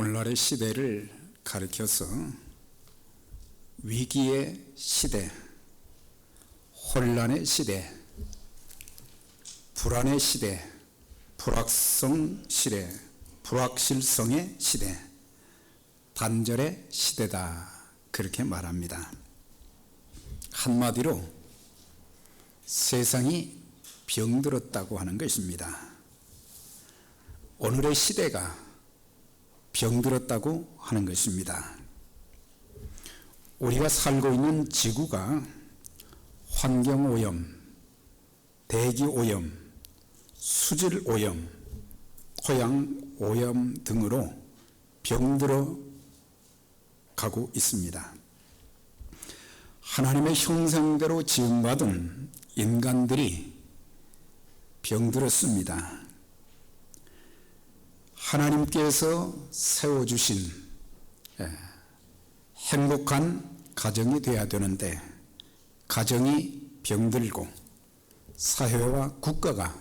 오늘날의 시대를 가리켜서 위기의 시대, 혼란의 시대, 불안의 시대, 불확성 시대, 불확실성의 시대, 단절의 시대다, 그렇게 말합니다. 한마디로 세상이 병들었다고 하는 것입니다. 오늘의 시대가 병들었다고 하는 것입니다. 우리가 살고 있는 지구가 환경오염, 대기오염, 수질오염, 토양오염 등으로 병들어 가고 있습니다. 하나님의 형상대로 지음받은 인간들이 병들었습니다. 하나님께서 세워주신 행복한 가정이 되어야 되는데 가정이 병들고 사회와 국가가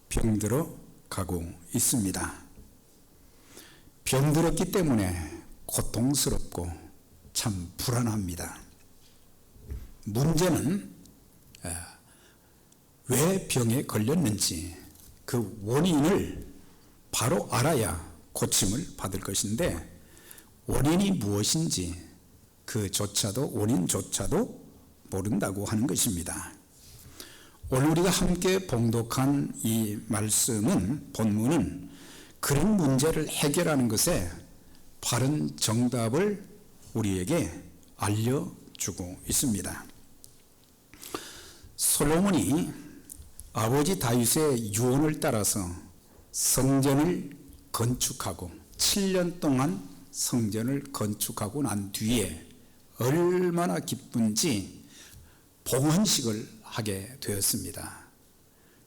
병들어 가고 있습니다. 병들었기 때문에 고통스럽고 참 불안합니다. 문제는 왜 병에 걸렸는지 그 원인을 바로 알아야 고침을 받을 것인데 원인이 무엇인지 원인조차도 모른다고 하는 것입니다. 오늘 우리가 함께 봉독한 이 말씀은, 본문은 그런 문제를 해결하는 것에 바른 정답을 우리에게 알려주고 있습니다. 솔로몬이 아버지 다윗의 유언을 따라서 성전을 건축하고 7년 동안 성전을 건축하고 난 뒤에 얼마나 기쁜지 봉헌식을 하게 되었습니다.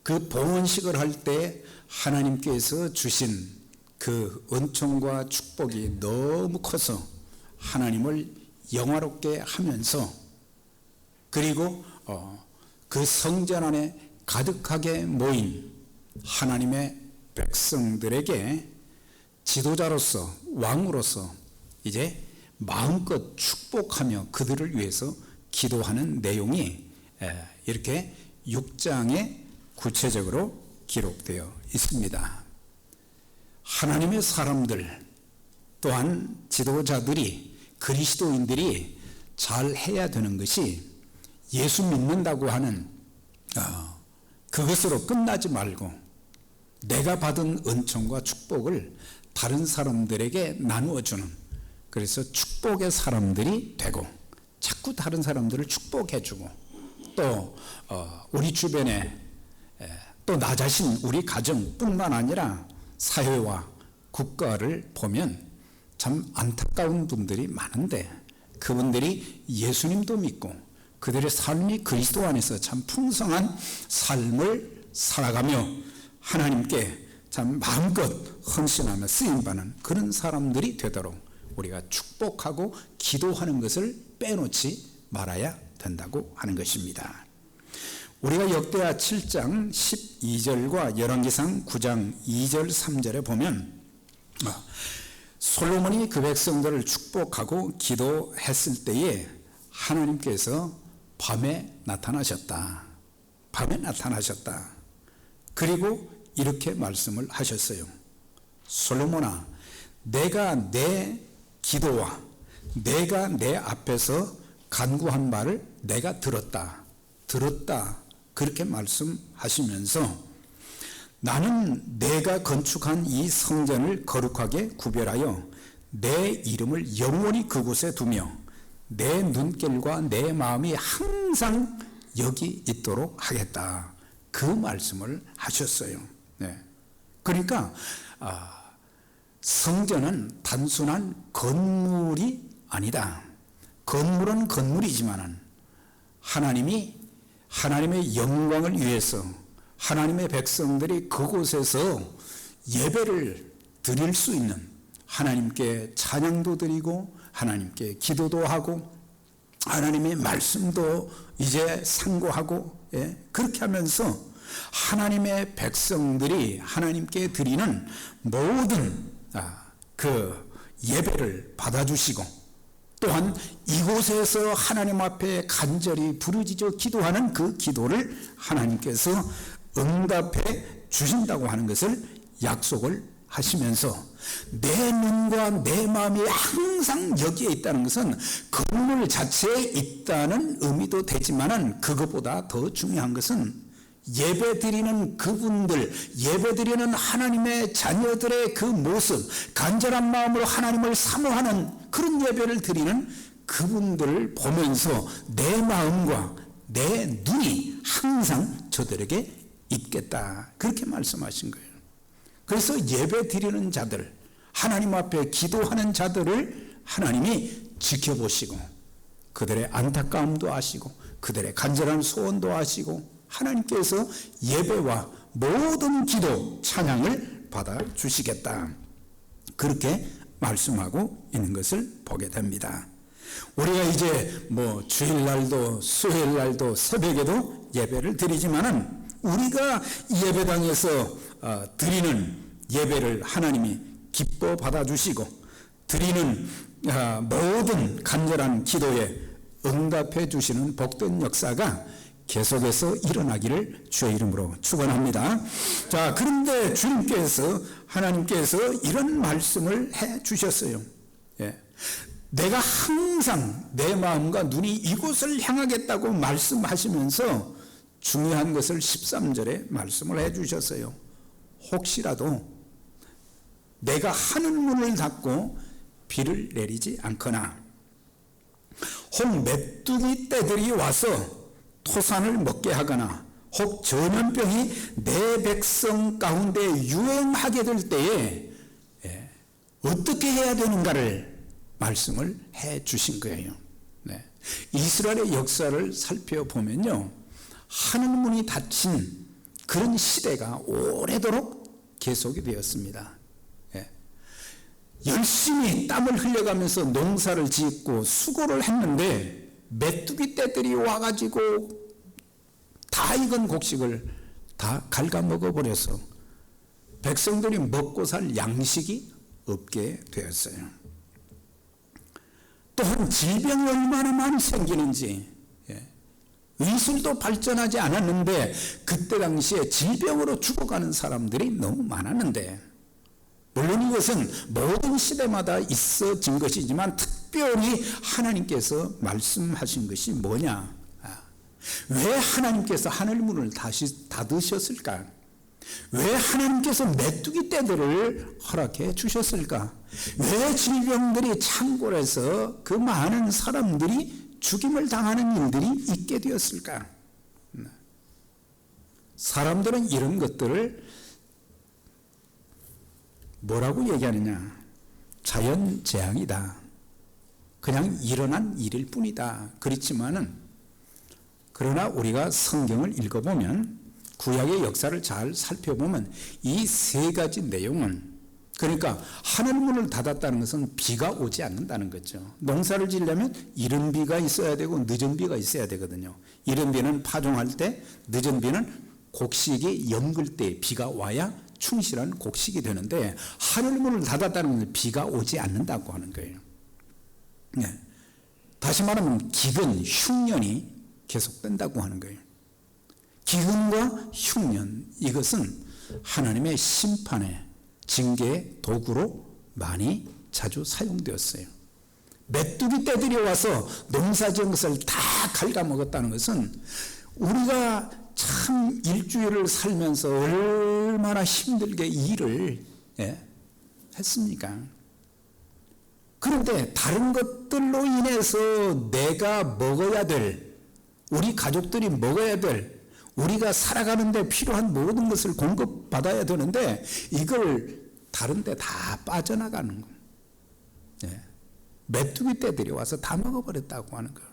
그 봉헌식을 할 때 하나님께서 주신 그 은총과 축복이 너무 커서 하나님을 영화롭게 하면서, 그리고 그 성전 안에 가득하게 모인 하나님의 백성들에게 지도자로서, 왕으로서 이제 마음껏 축복하며 그들을 위해서 기도하는 내용이 이렇게 6장에 구체적으로 기록되어 있습니다. 하나님의 사람들 또한 지도자들이, 그리스도인들이 잘 해야 되는 것이 예수 믿는다고 하는 그것으로 끝나지 말고 내가 받은 은총과 축복을 다른 사람들에게 나누어주는, 그래서 축복의 사람들이 되고 자꾸 다른 사람들을 축복해주고, 또 우리 주변에 또 나 자신, 우리 가정뿐만 아니라 사회와 국가를 보면 참 안타까운 분들이 많은데 그분들이 예수님도 믿고 그들의 삶이 그리스도 안에서 참 풍성한 삶을 살아가며 하나님께 참 마음껏 헌신하며 쓰임받는 그런 사람들이 되도록 우리가 축복하고 기도하는 것을 빼놓지 말아야 된다고 하는 것입니다. 우리가 역대하 7장 12절과 열왕기상 9장 2절 3절에 보면 솔로몬이 그 백성들을 축복하고 기도했을 때에 하나님께서 밤에 나타나셨다. 밤에 나타나셨다. 그리고 이렇게 말씀을 하셨어요. 솔로몬아, 내가 내 기도와 내가 내 앞에서 간구한 말을 내가 들었다. 그렇게 말씀하시면서 나는 내가 건축한 이 성전을 거룩하게 구별하여 내 이름을 영원히 그곳에 두며 내 눈길과 내 마음이 항상 여기 있도록 하겠다. 그 말씀을 하셨어요. 네. 그러니까 성전은 단순한 건물이 아니다. 건물은 건물이지만 하나님의 영광을 위해서 하나님의 백성들이 그곳에서 예배를 드릴 수 있는, 하나님께 찬양도 드리고 하나님께 기도도 하고 하나님의 말씀도 이제 상고하고, 그렇게 하면서 하나님의 백성들이 하나님께 드리는 모든 그 예배를 받아주시고 또한 이곳에서 하나님 앞에 간절히 부르짖어 기도하는 그 기도를 하나님께서 응답해 주신다고 하는 것을 약속을 하시면서 내 눈과 내 마음이 항상 여기에 있다는 것은 건물 자체에 있다는 의미도 되지만은 그것보다 더 중요한 것은 예배드리는 그분들, 예배드리는 하나님의 자녀들의 그 모습, 간절한 마음으로 하나님을 사모하는 그런 예배를 드리는 그분들을 보면서 내 마음과 내 눈이 항상 저들에게 있겠다, 그렇게 말씀하신 거예요. 그래서 예배 드리는 자들, 하나님 앞에 기도하는 자들을 하나님이 지켜보시고 그들의 안타까움도 아시고 그들의 간절한 소원도 아시고 하나님께서 예배와 모든 기도, 찬양을 받아주시겠다, 그렇게 말씀하고 있는 것을 보게 됩니다. 우리가 이제 주일날도 수요일날도 새벽에도 예배를 드리지만은 우리가 예배당에서 드리는 예배를 하나님이 기뻐 받아주시고 드리는 모든 간절한 기도에 응답해 주시는 복된 역사가 계속해서 일어나기를 주의 이름으로 축원합니다. 자, 그런데 주님께서, 하나님께서 이런 말씀을 해 주셨어요. 예. 내가 항상 내 마음과 눈이 이곳을 향하겠다고 말씀하시면서 중요한 것을 13절에 말씀을 해 주셨어요. 혹시라도 내가 하늘 문을 닫고 비를 내리지 않거나 혹 메뚜기 떼들이 와서 토산을 먹게 하거나 혹 전염병이 내 백성 가운데 유행하게 될 때에 어떻게 해야 되는가를 말씀을 해 주신 거예요. 네. 이스라엘의 역사를 살펴보면요, 하늘문이 닫힌 그런 시대가 오래도록 계속이 되었습니다. 열심히 땀을 흘려가면서 농사를 짓고 수고를 했는데 메뚜기 떼들이 와가지고 다 익은 곡식을 다 갉아먹어버려서 백성들이 먹고 살 양식이 없게 되었어요. 또한 질병이 얼마나 많이 생기는지, 의술도 발전하지 않았는데 그때 당시에 질병으로 죽어가는 사람들이 너무 많았는데, 물론 이것은 모든 시대마다 있어진 것이지만 특별히 하나님께서 말씀하신 것이 뭐냐, 왜 하나님께서 하늘문을 다시 닫으셨을까, 왜 하나님께서 메뚜기 떼들을 허락해 주셨을까, 왜 질병들이 창궐해서 그 많은 사람들이 죽임을 당하는 일들이 있게 되었을까. 사람들은 이런 것들을 뭐라고 얘기하느냐, 자연재앙이다, 그냥 일어난 일일 뿐이다. 그렇지만은 그러나 우리가 성경을 읽어보면, 구약의 역사를 잘 살펴보면 이 세 가지 내용은, 그러니까 하늘문을 닫았다는 것은 비가 오지 않는다는 거죠. 농사를 지으려면 이른 비가 있어야 되고 늦은 비가 있어야 되거든요. 이른 비는 파종할 때, 늦은 비는 곡식이 연글 때 비가 와야 충실한 곡식이 되는데, 하늘문을 닫았다는 것은 비가 오지 않는다고 하는 거예요. 네. 다시 말하면 기근, 흉년이 계속된다고 하는 거예요. 기근과 흉년, 이것은 하나님의 심판의 징계의 도구로 많이 자주 사용되었어요. 메뚜기 떼들이 와서 농사지은 것을 다 갉아먹었다는 것은 우리가 참 일주일을 살면서 얼마나 힘들게 일을 했습니까? 그런데 다른 것들로 인해서 내가 먹어야 될, 우리 가족들이 먹어야 될, 우리가 살아가는데 필요한 모든 것을 공급받아야 되는데 이걸 다른 데 다 빠져나가는 거예요. 메뚜기 떼들이 와서 다 먹어버렸다고 하는 거예요.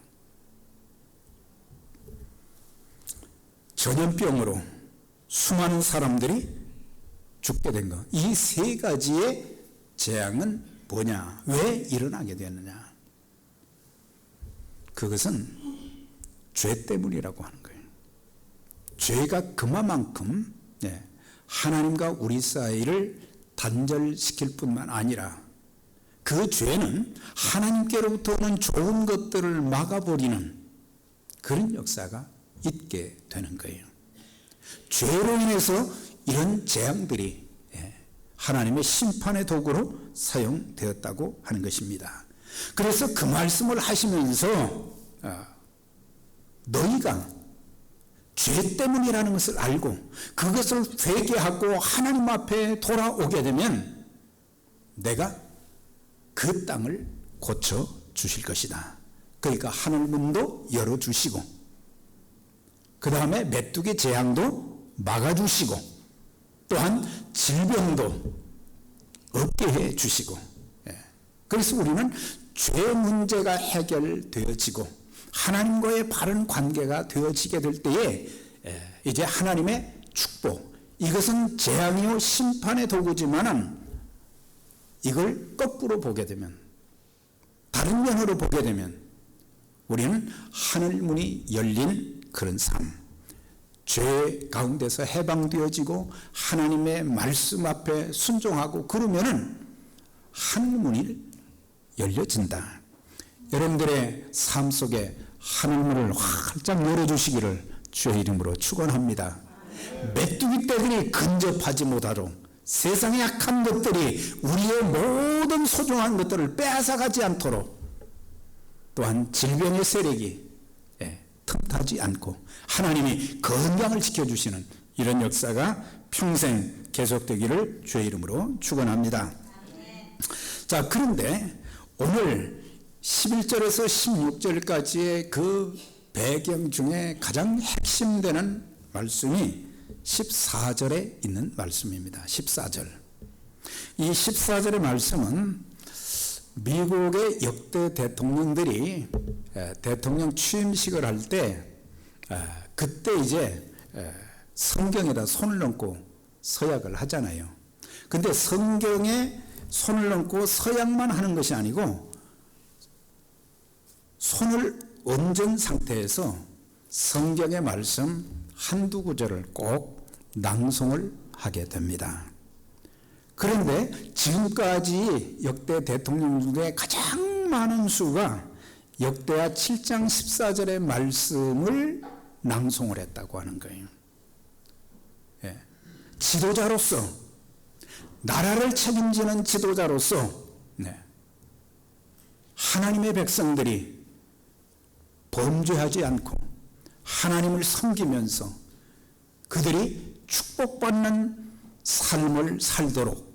전염병으로 수많은 사람들이 죽게 된 것, 이 세 가지의 재앙은 뭐냐, 왜 일어나게 되느냐, 그것은 죄 때문이라고 하는 거예요. 죄가 그만큼 하나님과 우리 사이를 단절시킬 뿐만 아니라 그 죄는 하나님께로부터 오는 좋은 것들을 막아버리는 그런 역사가 있게 되는 거예요. 죄로 인해서 이런 재앙들이 하나님의 심판의 도구로 사용되었다고 하는 것입니다. 그래서 그 말씀을 하시면서 너희가 죄 때문이라는 것을 알고 그것을 회개하고 하나님 앞에 돌아오게 되면 내가 그 땅을 고쳐 주실 것이다. 그러니까 하늘문도 열어주시고 그 다음에 메뚜기 재앙도 막아주시고 또한 질병도 없게 해주시고 그래서 우리는 죄 문제가 해결되어지고 하나님과의 바른 관계가 되어지게 될 때에 이제 하나님의 축복, 이것은 재앙이요 심판의 도구지만은 이걸 거꾸로 보게 되면, 다른 면으로 보게 되면 우리는 하늘문이 열린 그런 삶, 죄 가운데서 해방되어지고 하나님의 말씀 앞에 순종하고 그러면은 하늘문이 열려진다. 여러분들의 삶 속에 하늘문을 활짝 열어주시기를 주의 이름으로 축원합니다. 메뚜기 떼들이 근접하지 못하도록 세상의 악한 것들이 우리의 모든 소중한 것들을 빼앗아가지 않도록, 또한 질병의 세력이 틈타지 않고 하나님이 건강을 지켜주시는 이런 역사가 평생 계속되기를 주의 이름으로 축원합니다. 자, 그런데 오늘 11절에서 16절까지의 그 배경 중에 가장 핵심되는 말씀이 14절에 있는 말씀입니다. 14절. 이 14절의 말씀은 미국의 역대 대통령들이 대통령 취임식을 할 때 그때 이제 성경에다 손을 얹고 서약을 하잖아요. 근데 성경에 손을 얹고 서약만 하는 것이 아니고 손을 얹은 상태에서 성경의 말씀 한두 구절을 꼭 낭송을 하게 됩니다. 그런데 지금까지 역대 대통령 중에 가장 많은 수가 역대하 7장 14절의 말씀을 낭송을 했다고 하는 거예요. 지도자로서, 나라를 책임지는 지도자로서 하나님의 백성들이 범죄하지 않고 하나님을 섬기면서 그들이 축복받는 삶을 살도록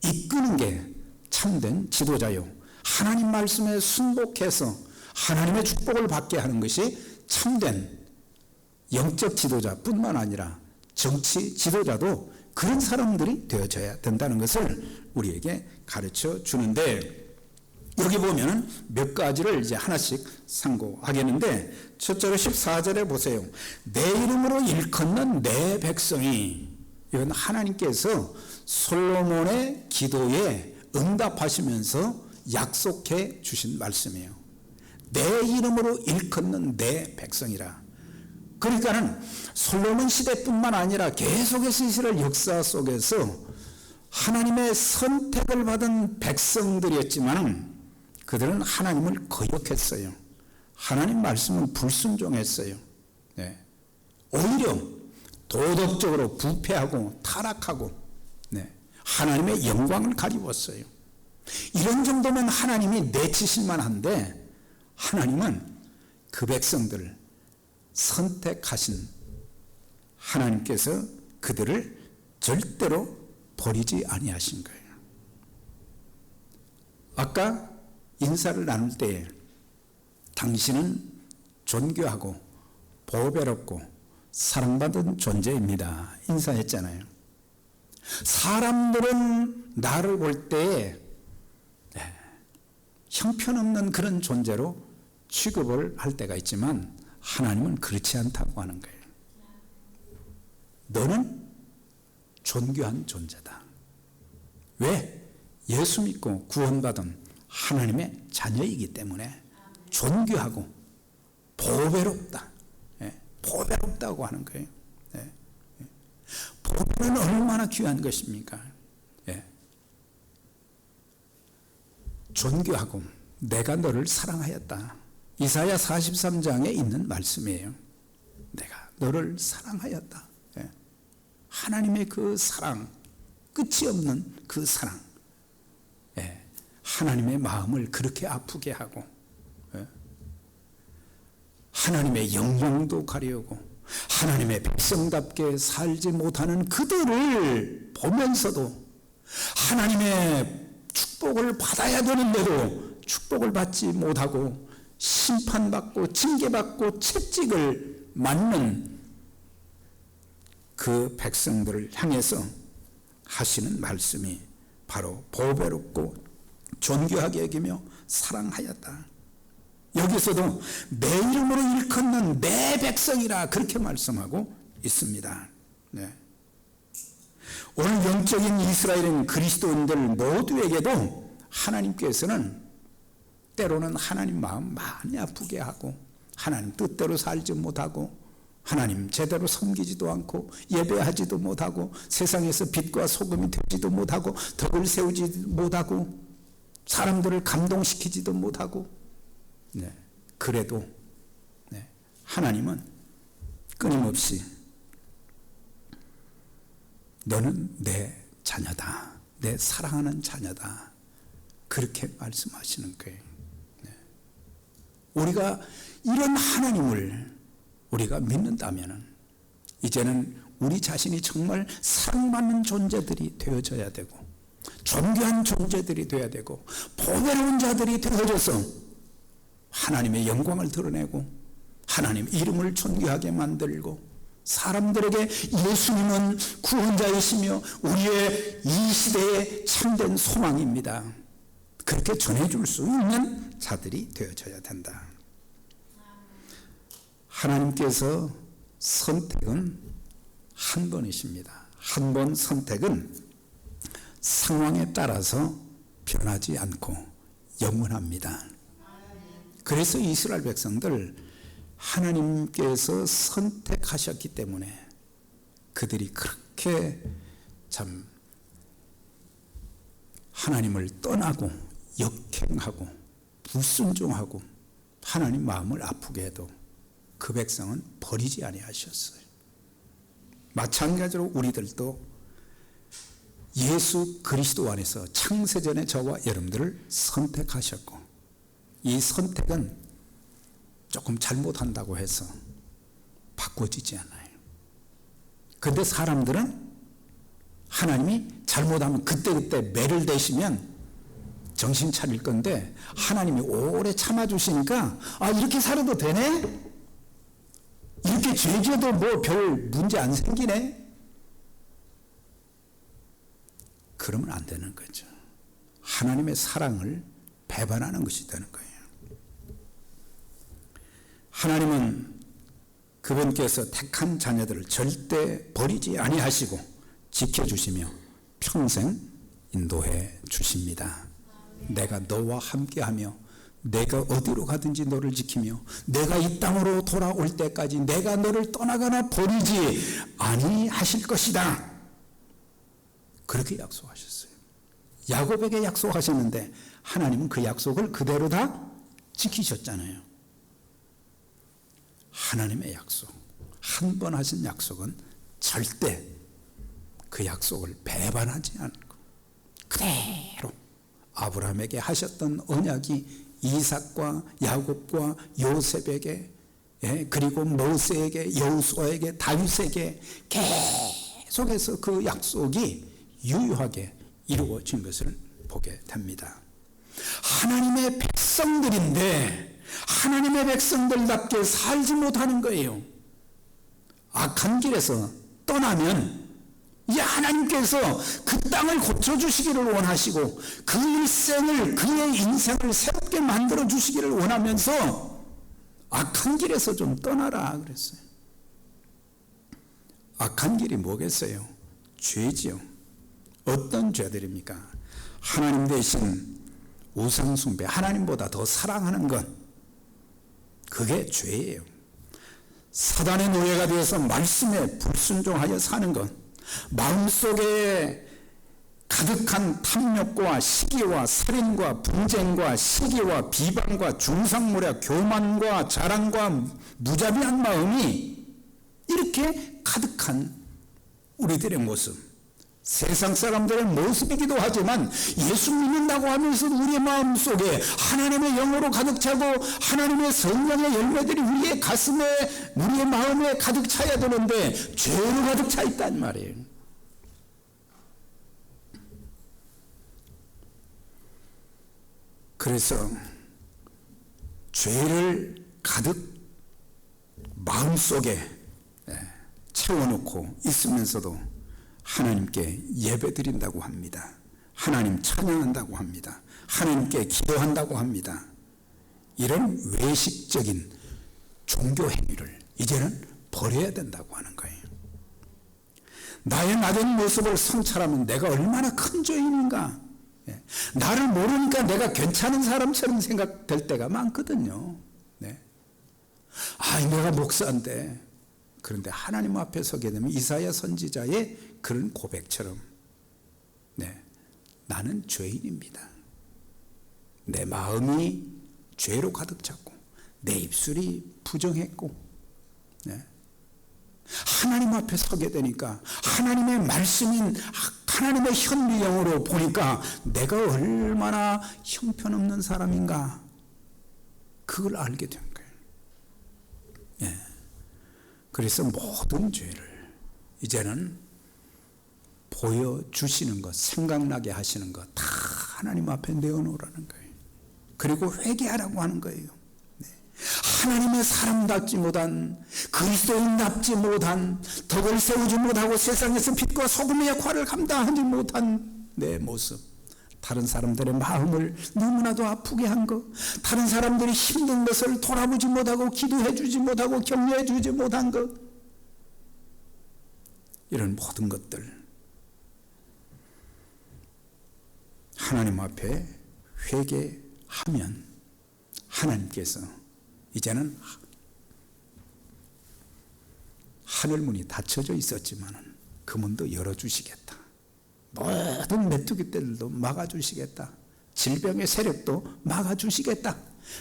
이끄는 게 참된 지도자요, 하나님 말씀에 순복해서 하나님의 축복을 받게 하는 것이 참된 영적 지도자뿐만 아니라 정치 지도자도 그런 사람들이 되어져야 된다는 것을 우리에게 가르쳐 주는데, 여기 보면 몇 가지를 이제 하나씩 상고하겠는데, 첫째로 14절에 보세요. 내 이름으로 일컫는 내 백성이, 이건 하나님께서 솔로몬의 기도에 응답하시면서 약속해 주신 말씀이에요. 내 이름으로 일컫는 내 백성이라. 그러니까는 솔로몬 시대뿐만 아니라 계속해서 이스라엘 역사 속에서 하나님의 선택을 받은 백성들이었지만 그들은 하나님을 거역했어요. 하나님 말씀은 불순종했어요. 오히려 도덕적으로 부패하고 타락하고 하나님의 영광을 가리웠어요. 이런 정도면 하나님이 내치실만 한데, 하나님은 그 백성들을 선택하신 하나님께서 그들을 절대로 버리지 아니하신 거예요. 아까 인사를 나눌 때 당신은 존귀하고 보배롭고 사랑받은 존재입니다, 인사했잖아요. 사람들은 나를 볼 때 형편없는 그런 존재로 취급을 할 때가 있지만 하나님은 그렇지 않다고 하는 거예요. 너는 존귀한 존재다. 왜? 예수 믿고 구원받은 하나님의 자녀이기 때문에 존귀하고 보배롭다. 보배롭다고 하는 거예요. 보배는 얼마나 귀한 것입니까? 존귀하고 내가 너를 사랑하였다. 이사야 43장에 있는 말씀이에요. 내가 너를 사랑하였다. 하나님의 그 사랑, 끝이 없는 그 사랑, 하나님의 마음을 그렇게 아프게 하고 하나님의 영광도 가려고 하나님의 백성답게 살지 못하는 그들을 보면서도 하나님의 축복을 받아야 되는데도 축복을 받지 못하고 심판받고 징계받고 채찍을 맞는 그 백성들을 향해서 하시는 말씀이 바로 보배롭고 존귀하게 여기며 사랑하였다. 여기서도 내 이름으로 일컫는 내 백성이라 그렇게 말씀하고 있습니다. 오늘 영적인 이스라엘인 그리스도인들 모두에게도 하나님께서는 때로는 하나님 마음 많이 아프게 하고 하나님 뜻대로 살지 못하고 하나님 제대로 섬기지도 않고 예배하지도 못하고 세상에서 빛과 소금이 되지도 못하고 덕을 세우지도 못하고 사람들을 감동시키지도 못하고 그래도 하나님은 끊임없이 너는 내 자녀다, 내 사랑하는 자녀다, 그렇게 말씀하시는 거예요. 우리가 이런 하나님을 우리가 믿는다면 이제는 우리 자신이 정말 사랑받는 존재들이 되어져야 되고 존귀한 존재들이 되어야 되고 보배로운 자들이 되어져서 하나님의 영광을 드러내고 하나님 이름을 존귀하게 만들고 사람들에게 예수님은 구원자이시며 우리의 이 시대의 참된 소망입니다, 그렇게 전해줄 수 있는 자들이 되어져야 된다. 하나님께서 선택은 한 번이십니다. 한 번 선택은 상황에 따라서 변하지 않고 영원합니다. 그래서 이스라엘 백성들 하나님께서 선택하셨기 때문에 그들이 그렇게 참 하나님을 떠나고 역행하고 불순종하고 하나님 마음을 아프게 해도 그 백성은 버리지 아니하셨어요. 마찬가지로 우리들도 예수 그리스도 안에서 창세전에 저와 여러분들을 선택하셨고 이 선택은 조금 잘못한다고 해서 바꿔지지 않아요. 그런데 사람들은 하나님이 잘못하면 그때그때 매를 대시면 정신 차릴 건데 하나님이 오래 참아주시니까 이렇게 살아도 되네? 이렇게 죄 지어도 뭐 별 문제 안 생기네? 그러면 안 되는 거죠. 하나님의 사랑을 배반하는 것이 되는 거예요. 하나님은 그분께서 택한 자녀들을 절대 버리지 아니하시고 지켜주시며 평생 인도해 주십니다. 내가 너와 함께하며 내가 어디로 가든지 너를 지키며 내가 이 땅으로 돌아올 때까지 내가 너를 떠나거나 버리지 아니하실 것이다, 그렇게 약속하셨어요. 야곱에게 약속하셨는데 하나님은 그 약속을 그대로 다 지키셨잖아요. 하나님의 약속, 한 번 하신 약속은 절대 그 약속을 배반하지 않고 그대로 아브라함에게 하셨던 언약이 이삭과 야곱과 요셉에게 그리고 모세에게 여호수아에게 다윗에게 계속해서 그 약속이 유효하게 이루어진 것을 보게 됩니다. 하나님의 백성들인데 하나님의 백성들답게 살지 못하는 거예요. 악한 길에서 떠나면 이제 하나님께서 그 땅을 고쳐주시기를 원하시고 그 일생을 그의 인생을 새롭게 만들어 주시기를 원하면서 악한 길에서 좀 떠나라 그랬어요. 악한 길이 뭐겠어요? 죄지요. 어떤 죄들입니까? 하나님 대신 우상숭배, 하나님보다 더 사랑하는 것, 그게 죄예요. 사단의 노예가 되어서 말씀에 불순종하여 사는 것, 마음속에 가득한 탐욕과 시기와 살인과 분쟁과 시기와 비방과 중상모략, 교만과 자랑과 무자비한 마음이 이렇게 가득한 우리들의 모습, 세상 사람들의 모습이기도 하지만 예수 믿는다고 하면서 우리의 마음속에 하나님의 영으로 가득 차고 하나님의 성령의 열매들이 우리의 가슴에, 우리의 마음에 가득 차야 되는데 죄로 가득 차 있단 말이에요. 그래서 죄를 가득 마음속에 채워놓고 있으면서도 하나님께 예배드린다고 합니다. 하나님 찬양한다고 합니다. 하나님께 기도한다고 합니다. 이런 외식적인 종교 행위를 이제는 버려야 된다고 하는 거예요. 나의 낮은 모습을 성찰하면 내가 얼마나 큰 죄인인가. 나를 모르니까 내가 괜찮은 사람처럼 생각될 때가 많거든요. 내가 목사인데, 그런데 하나님 앞에 서게 되면 이사야 선지자의 그런 고백처럼 나는 죄인입니다. 내 마음이 죄로 가득 찼고 내 입술이 부정했고 하나님 앞에 서게 되니까 하나님의 말씀인 하나님의 현미영으로 보니까 내가 얼마나 형편없는 사람인가, 그걸 알게 된 거예요. 그래서 모든 죄를 이제는 보여주시는 것, 생각나게 하시는 것 다 하나님 앞에 내어놓으라는 거예요. 그리고 회개하라고 하는 거예요. 하나님의 사람답지 못한, 그리스도인답지 못한, 덕을 세우지 못하고 세상에서 빛과 소금의 역할을 감당하지 못한 내 모습, 다른 사람들의 마음을 너무나도 아프게 한 것, 다른 사람들이 힘든 것을 돌아보지 못하고 기도해 주지 못하고 격려해 주지 못한 것, 이런 모든 것들 하나님 앞에 회개하면 하나님께서 이제는 하늘문이 닫혀져 있었지만 그 문도 열어주시겠다. 모든 메뚜기들도 막아주시겠다. 질병의 세력도 막아주시겠다.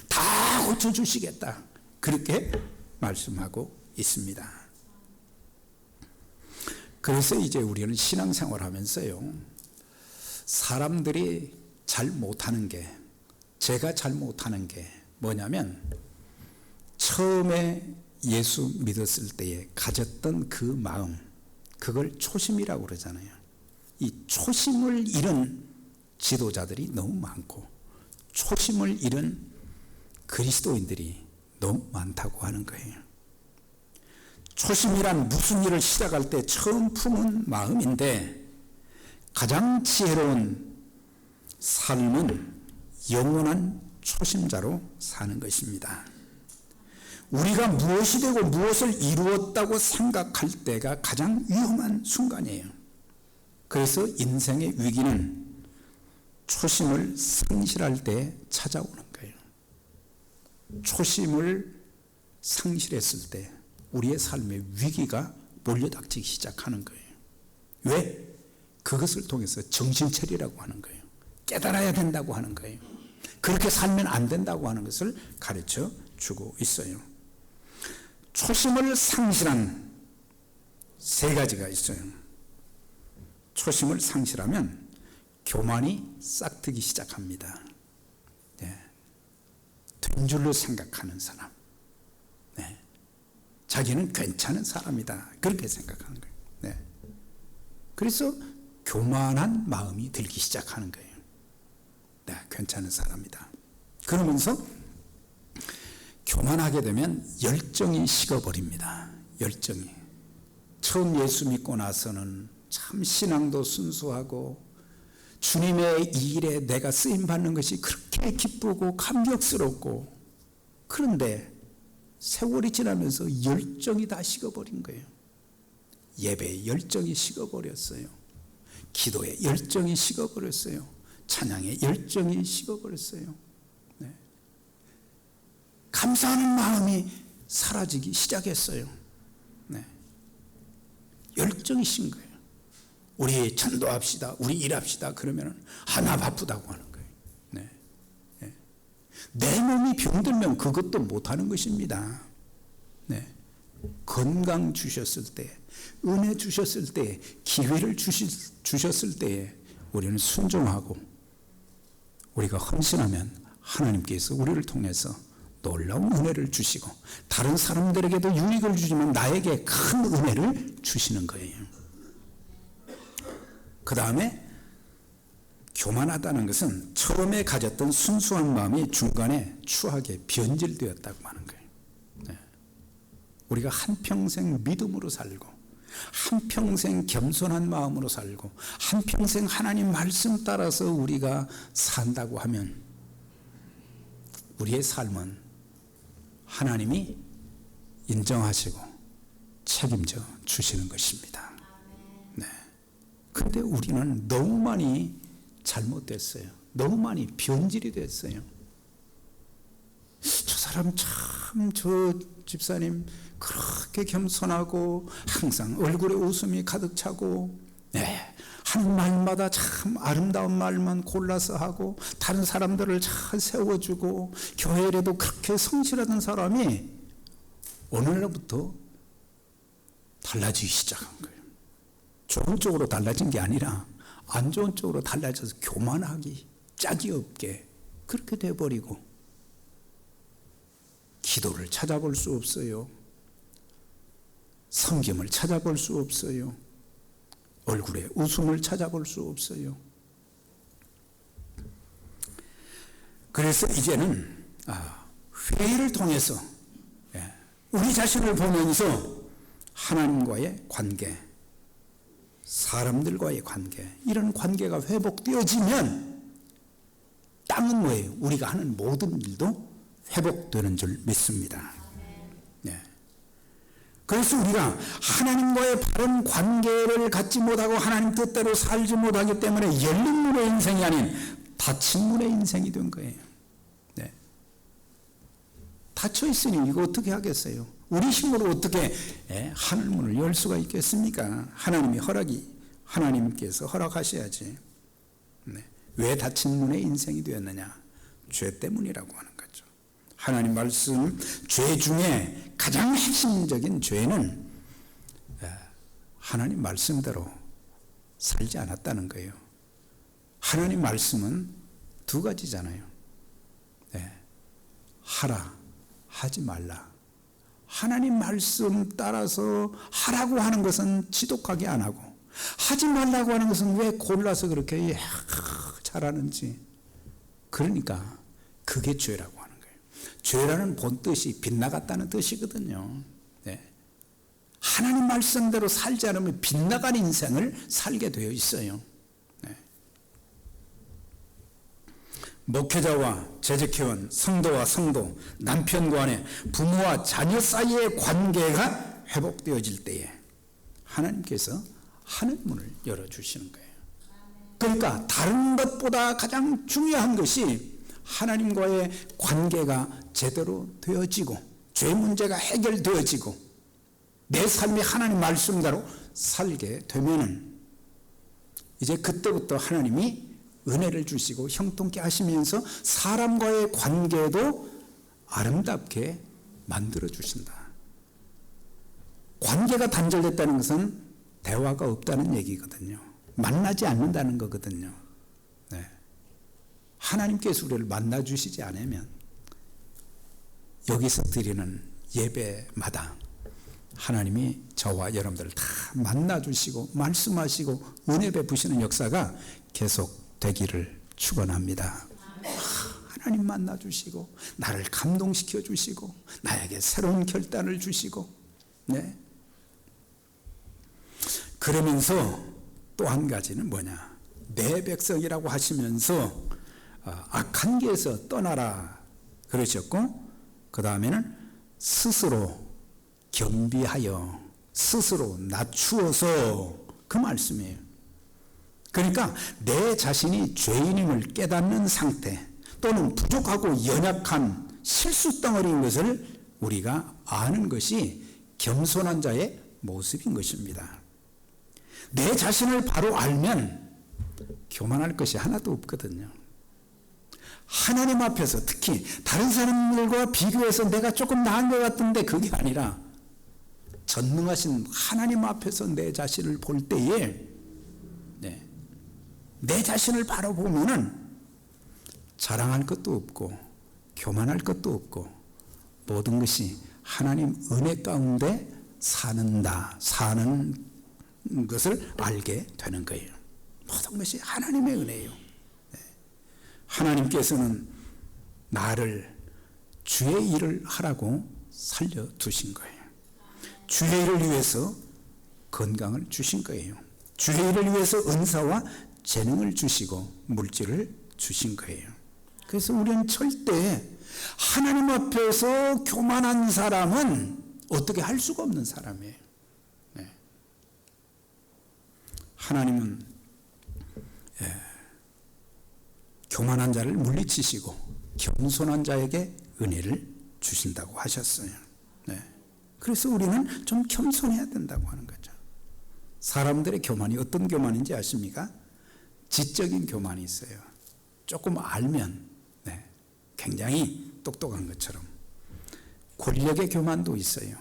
다 고쳐주시겠다. 그렇게 말씀하고 있습니다. 그래서 이제 우리는 신앙생활 하면서요, 사람들이 잘 못하는 게, 제가 잘 못하는 게 뭐냐면, 처음에 예수 믿었을 때에 가졌던 그 마음, 그걸 초심이라고 그러잖아요. 이 초심을 잃은 지도자들이 너무 많고 초심을 잃은 그리스도인들이 너무 많다고 하는 거예요. 초심이란 무슨 일을 시작할 때 처음 품은 마음인데, 가장 지혜로운 삶은 영원한 초심자로 사는 것입니다. 우리가 무엇이 되고 무엇을 이루었다고 생각할 때가 가장 위험한 순간이에요. 그래서 인생의 위기는 초심을 상실할 때 찾아오는 거예요. 초심을 상실했을 때 우리의 삶의 위기가 몰려닥치기 시작하는 거예요. 왜? 그것을 통해서 정신차리라고 하는 거예요. 깨달아야 된다고 하는 거예요. 그렇게 살면 안 된다고 하는 것을 가르쳐 주고 있어요. 초심을 상실한 세 가지가 있어요. 초심을 상실하면 교만이 싹트기 시작합니다. 된 줄로 생각하는 사람, 자기는 괜찮은 사람이다, 그렇게 생각하는 거예요. 그래서 교만한 마음이 들기 시작하는 거예요. 괜찮은 사람이다. 그러면서 교만하게 되면 열정이 식어버립니다. 열정이. 처음 예수 믿고 나서는 참 신앙도 순수하고 주님의 이 일에 내가 쓰임받는 것이 그렇게 기쁘고 감격스럽고, 그런데 세월이 지나면서 열정이 다 식어버린 거예요. 예배의 열정이 식어버렸어요. 기도의 열정이 식어버렸어요. 찬양의 열정이 식어버렸어요. 감사하는 마음이 사라지기 시작했어요. 열정이 신 거예요. 우리 전도합시다, 우리 일합시다 그러면 나 바쁘다고 하는 거예요. 네. 네. 내 몸이 병들면 그것도 못하는 것입니다. 네. 건강 주셨을 때, 은혜 주셨을 때, 기회를 주셨을 때에 우리는 순종하고 우리가 헌신하면 하나님께서 우리를 통해서 놀라운 은혜를 주시고 다른 사람들에게도 유익을 주지만 나에게 큰 은혜를 주시는 거예요. 그 다음에 교만하다는 것은 처음에 가졌던 순수한 마음이 중간에 추하게 변질되었다고 하는 거예요. 네. 우리가 한평생 믿음으로 살고 한평생 겸손한 마음으로 살고 한평생 하나님 말씀 따라서 우리가 산다고 하면 우리의 삶은 하나님이 인정하시고 책임져 주시는 것입니다. 네. 근데 우리는 너무 많이 잘못됐어요. 너무 많이 변질이 됐어요. 저 사람 참, 저 집사님 그렇게 겸손하고 항상 얼굴에 웃음이 가득 차고, 네, 하는 말마다 참 아름다운 말만 골라서 하고 다른 사람들을 잘 세워주고 교회에도 그렇게 성실하던 사람이 오늘로부터 달라지기 시작한 거예요. 좋은 쪽으로 달라진 게 아니라 안 좋은 쪽으로 달라져서 교만하기, 짝이 없게 그렇게 돼버리고 기도를 찾아볼 수 없어요. 성경을 찾아볼 수 없어요. 얼굴에 웃음을 찾아볼 수 없어요. 그래서 이제는 회의를 통해서 우리 자신을 보면서 하나님과의 관계, 사람들과의 관계, 이런 관계가 회복되어지면 땅은 뭐예요? 우리가 하는 모든 일도 회복되는 줄 믿습니다. 네. 그래서 우리가 하나님과의 바른 관계를 갖지 못하고 하나님 뜻대로 살지 못하기 때문에 열린 문의 인생이 아닌 닫힌 문의 인생이 된 거예요. 네. 닫혀 있으니 이거 어떻게 하겠어요? 우리 힘으로 어떻게 하늘문을 열 수가 있겠습니까? 하나님께서 허락하셔야지. 네. 왜 닫힌 문의 인생이 되었느냐? 죄 때문이라고 하는 거죠. 하나님 말씀, 죄 중에 가장 핵심적인 죄는 하나님 말씀대로 살지 않았다는 거예요. 하나님 말씀은 두 가지잖아요. 네. 하라, 하지 말라. 하나님 말씀 따라서 하라고 하는 것은 지독하게 안 하고 하지 말라고 하는 것은 왜 골라서 그렇게 잘하는지. 그러니까 그게 죄라고 하는 거예요. 죄라는 본뜻이 빗나갔다는 뜻이거든요. 네. 하나님 말씀대로 살지 않으면 빗나간 인생을 살게 되어 있어요. 네. 목회자와 재직회원, 성도와 성도, 남편과 아내, 부모와 자녀 사이의 관계가 회복되어질 때에 하나님께서 하늘문을 열어주시는 거예요. 그러니까 다른 것보다 가장 중요한 것이 하나님과의 관계가 제대로 되어지고 죄 문제가 해결되어지고 내 삶이 하나님 말씀대로 살게 되면은 이제 그때부터 하나님이 은혜를 주시고 형통케 하시면서 사람과의 관계도 아름답게 만들어 주신다. 관계가 단절됐다는 것은 대화가 없다는 얘기거든요. 만나지 않는다는 거거든요. 네. 하나님께서 우리를 만나 주시지 않으면 여기서 드리는 예배마다 하나님이 저와 여러분들을 다 만나 주시고 말씀하시고 은혜 베푸시는 역사가 계속 되기를 축원합니다. 하나님 만나 주시고 나를 감동시켜 주시고 나에게 새로운 결단을 주시고, 네. 그러면서 또 한 가지는 뭐냐? 내 백성이라고 하시면서 악한 길에서 떠나라 그러셨고, 그 다음에는 스스로 겸비하여 스스로 낮추어서, 그 말씀이에요. 그러니까 내 자신이 죄인임을 깨닫는 상태 또는 부족하고 연약한 실수 덩어리인 것을 우리가 아는 것이 겸손한 자의 모습인 것입니다. 내 자신을 바로 알면 교만할 것이 하나도 없거든요. 하나님 앞에서 특히 다른 사람들과 비교해서 내가 조금 나은 것 같은데 그게 아니라 전능하신 하나님 앞에서 내 자신을 볼 때에 내 자신을 바로 보면은 자랑할 것도 없고 교만할 것도 없고 모든 것이 하나님 은혜 가운데 사는 것을 알게 되는 거예요. 모든 것이 하나님의 은혜예요. 하나님께서는 나를 주의 일을 하라고 살려두신 거예요. 주의 일을 위해서 건강을 주신 거예요. 주의 일을 위해서 은사와 재능을 주시고 물질을 주신 거예요. 그래서 우리는 절대 하나님 앞에서 교만한 사람은 어떻게 할 수가 없는 사람이에요. 하나님은 교만한 자를 물리치시고 겸손한 자에게 은혜를 주신다고 하셨어요. 그래서 우리는 좀 겸손해야 된다고 하는 거죠. 사람들의 교만이 어떤 교만인지 아십니까? 지적인 교만이 있어요. 조금 알면 굉장히 똑똑한 것처럼. 권력의 교만도 있어요.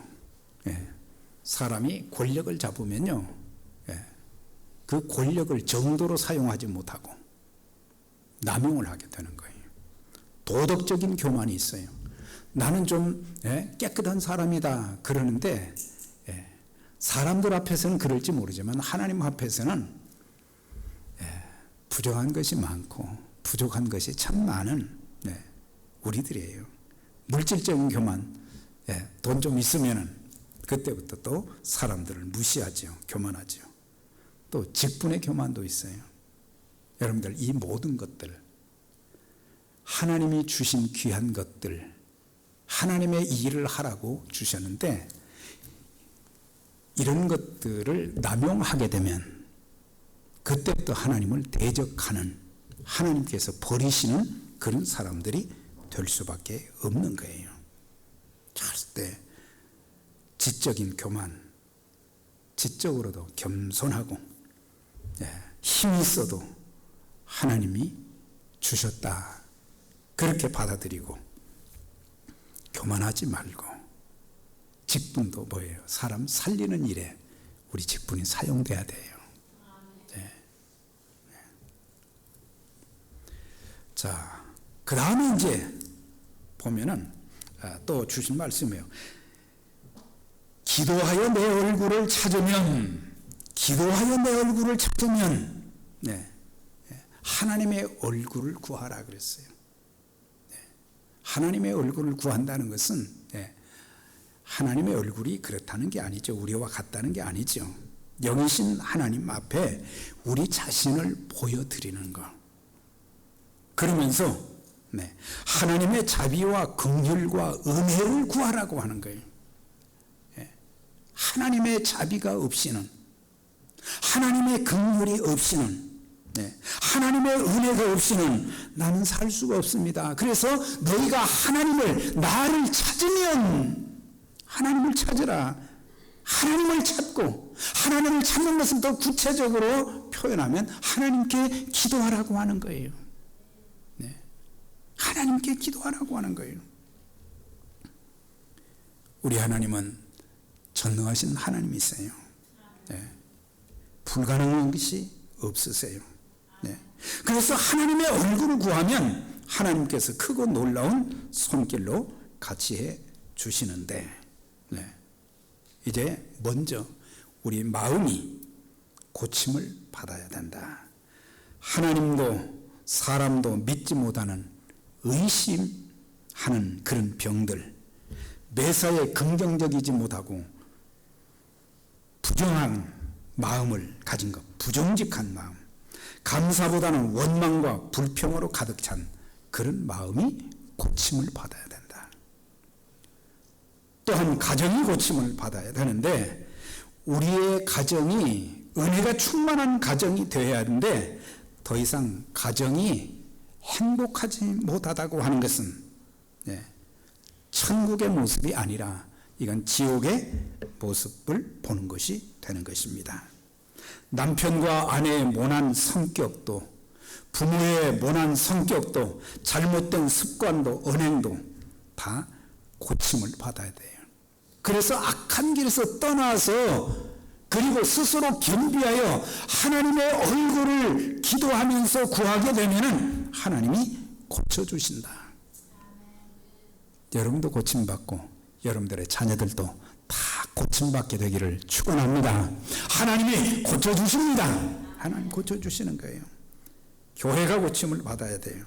사람이 권력을 잡으면요, 그 권력을 정도로 사용하지 못하고 남용을 하게 되는 거예요. 도덕적인 교만이 있어요. 나는 좀 깨끗한 사람이다 그러는데 사람들 앞에서는 그럴지 모르지만 하나님 앞에서는 부정한 것이 많고 부족한 것이 참 많은 우리들이에요. 물질적인 교만, 돈 좀 있으면은 그때부터 또 사람들을 무시하죠. 교만하죠. 또 직분의 교만도 있어요. 여러분들 이 모든 것들, 하나님이 주신 귀한 것들, 하나님의 일을 하라고 주셨는데 이런 것들을 남용하게 되면 그때부터 하나님을 대적하는, 하나님께서 버리시는 그런 사람들이 될 수밖에 없는 거예요. 절대 지적인 교만, 지적으로도 겸손하고 힘이 있어도 하나님이 주셨다 그렇게 받아들이고 교만하지 말고, 직분도 뭐예요? 사람 살리는 일에 우리 직분이 사용돼야 돼요. 자, 그 다음에 이제 보면은 또 주신 말씀이에요. 기도하여 내 얼굴을 찾으면, 기도하여 내 얼굴을 찾으면, 하나님의 얼굴을 구하라 그랬어요. 하나님의 얼굴을 구한다는 것은 하나님의 얼굴이 그렇다는 게 아니죠. 우리와 같다는 게 아니죠. 영이신 하나님 앞에 우리 자신을 보여드리는 것. 그러면서 하나님의 자비와 긍휼과 은혜를 구하라고 하는 거예요. 하나님의 자비가 없이는, 하나님의 긍휼이 없이는, 하나님의 은혜가 없이는 나는 살 수가 없습니다. 그래서 너희가 하나님을, 나를 찾으면, 하나님을 찾으라. 하나님을 찾고, 하나님을 찾는 것은 더 구체적으로 표현하면 하나님께 기도하라고 하는 거예요. 하나님께 기도하라고 하는 거예요. 우리 하나님은 전능하신 하나님이세요. 불가능한 것이 없으세요. 그래서 하나님의 얼굴을 구하면 하나님께서 크고 놀라운 손길로 같이 해 주시는데, 이제 먼저 우리 마음이 고침을 받아야 된다. 하나님도 사람도 믿지 못하는 의심하는 그런 병들, 매사에 긍정적이지 못하고 부정한 마음을 가진 것, 부정직한 마음, 감사보다는 원망과 불평으로 가득 찬 그런 마음이 고침을 받아야 된다. 또한 가정이 고침을 받아야 되는데, 우리의 가정이 은혜가 충만한 가정이 되어야 하는데, 더 이상 가정이 행복하지 못하다고 하는 것은 천국의 모습이 아니라 이건 지옥의 모습을 보는 것이 되는 것입니다. 남편과 아내의 모난 성격도, 부모의 모난 성격도, 잘못된 습관도, 언행도 다 고침을 받아야 돼요. 그래서 악한 길에서 떠나서 그리고 스스로 겸비하여 하나님의 얼굴을 기도하면서 구하게 되면 하나님이 고쳐주신다. 여러분도 고침받고 여러분들의 자녀들도 다 고침받게 되기를 축원합니다. 하나님이 고쳐주십니다. 하나님 고쳐주시는 거예요. 교회가 고침을 받아야 돼요.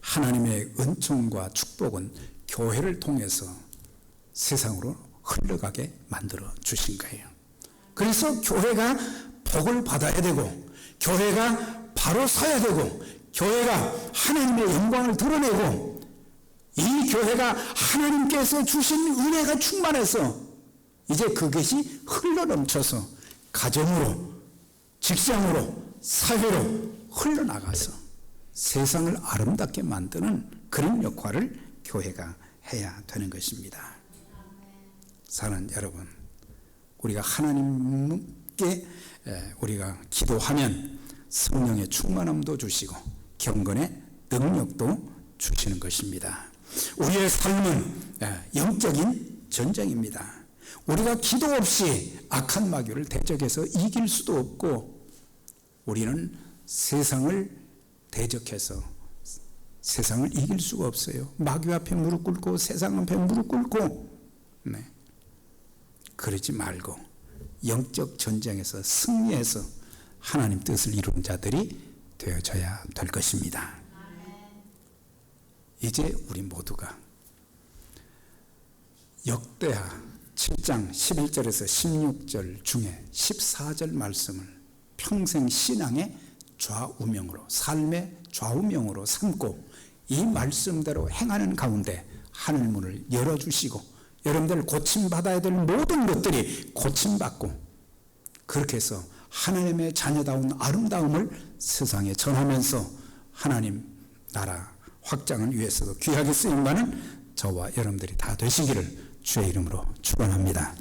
하나님의 은총과 축복은 교회를 통해서 세상으로 흘러가게 만들어 주신 거예요. 그래서 교회가 복을 받아야 되고, 교회가 바로 서야 되고, 교회가 하나님의 영광을 드러내고, 이 교회가 하나님께서 주신 은혜가 충만해서 이제 그것이 흘러넘쳐서 가정으로, 직장으로, 사회로 흘러나가서 세상을 아름답게 만드는 그런 역할을 교회가 해야 되는 것입니다. 사랑하는 여러분, 우리가 하나님께 우리가 기도하면 성령의 충만함도 주시고 경건의 능력도 주시는 것입니다. 우리의 삶은 영적인 전쟁입니다. 우리가 기도 없이 악한 마귀를 대적해서 이길 수도 없고, 우리는 세상을 대적해서 세상을 이길 수가 없어요. 마귀 앞에 무릎 꿇고 세상 앞에 무릎 꿇고, 그러지 말고 영적 전쟁에서 승리해서 하나님 뜻을 이루는 자들이 되어져야 될 것입니다. 이제 우리 모두가 역대하 7장 11절에서 16절 중에 14절 말씀을 평생 신앙의 좌우명으로, 삶의 좌우명으로 삼고 이 말씀대로 행하는 가운데 하늘 문을 열어주시고, 여러분들 고침받아야 될 모든 것들이 고침받고, 그렇게 해서 하나님의 자녀다운 아름다움을 세상에 전하면서 하나님 나라 확장을 위해서도 귀하게 쓰임받는 저와 여러분들이 다 되시기를 주의 이름으로 축원합니다.